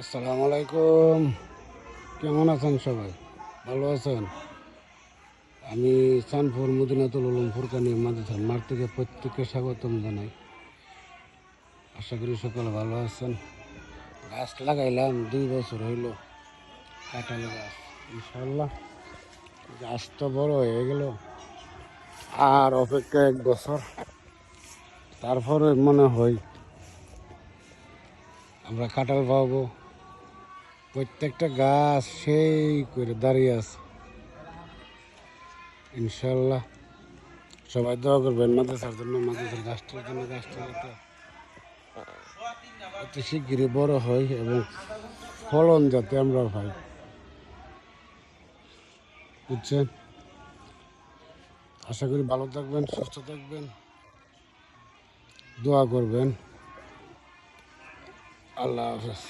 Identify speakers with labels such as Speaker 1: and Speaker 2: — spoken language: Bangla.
Speaker 1: আসসালামু আলাইকুম। কেমন আছেন সবাই? ভালো আছেন? আমি চানপুর মদিনাতুল উলুম ফুরকানি মাদ্রাসার মাঠ থেকে প্রত্যেককে স্বাগতম জানাই। আশা করি সকলে ভালো আছেন। গাছ লাগাইলাম 2 বছর হইল, কাঁঠাল গাছ। ইনশাল্লাহ গাছ তো বড় হয়ে গেল, আর অপেক্ষা 1 বছর। তারপরে মনে হয় আমরা কাঁঠাল পাবো। প্রত্যেকটা গাছ সেই করে দাঁড়িয়ে আছে। ইনশাল্লাহ সবাই দোয়া করবেন মাদ্রাসার জন্য, মাদ্রাসার গাছটার জন্য। গাছটা যাতে অতি শিগগিরই বড় হয় এবং ফলন যাতে আমরা পাই, বুঝছেন? আশা করি ভালো থাকবেন, সুস্থ থাকবেন, দোয়া করবেন। আল্লাহ হাফেজ।